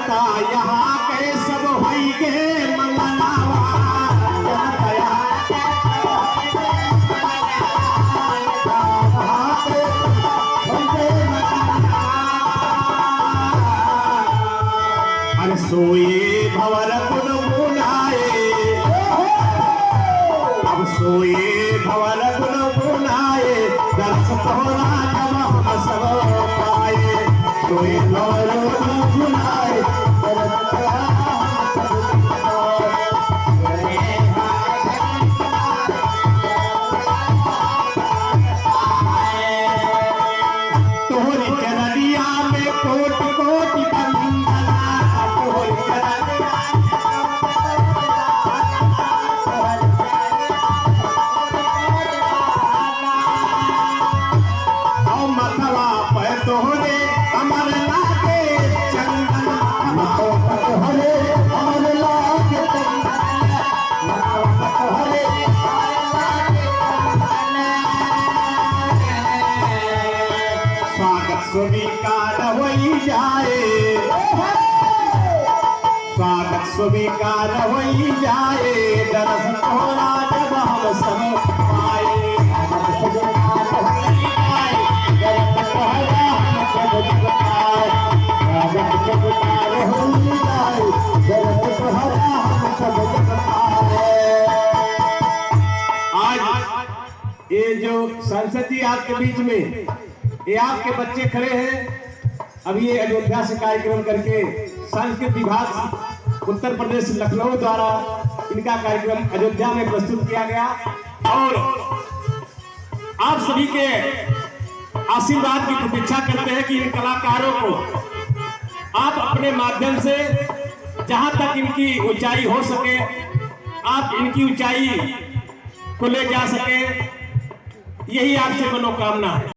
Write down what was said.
जनता यहाँ के सब होई गे मंगलावा, जनता यहाँ के सब होई गे मंगलावा, होई गे मंगलावा। अरे सोए भंवर गुन गुनाए, अब सोए भंवर गुन गुनाए, दर्श तोरा जब हम सब पाए। सोए भंवर गुन गुनाए, दर्श तोरा तोहरी चरनिया में कोटि कोटि वंदना, तोहरी चरनिया मतवा पे तोहरे अमर लागे चंदन, तोहरे अमर लागे चंदन, तोहरे स्वागत स्वीकार होई जाए, स्वागत स्वीकार होई जाए, दरस तोरा जब हम सब पाए। आज ये जो संसद जी आपके बीच में, ये आपके बच्चे खड़े हैं। अभी ये अयोध्या से कार्यक्रम करके संस्कृति विभाग उत्तर प्रदेश लखनऊ द्वारा इनका कार्यक्रम अयोध्या में प्रस्तुत किया गया, और आप सभी के आशीर्वाद की प्रतीक्षा करते हैं कि इन कलाकारों को आप अपने माध्यम से जहां तक इनकी ऊंचाई हो सके, आप इनकी ऊंचाई को ले जा सके, यही आपसे मनोकामना है।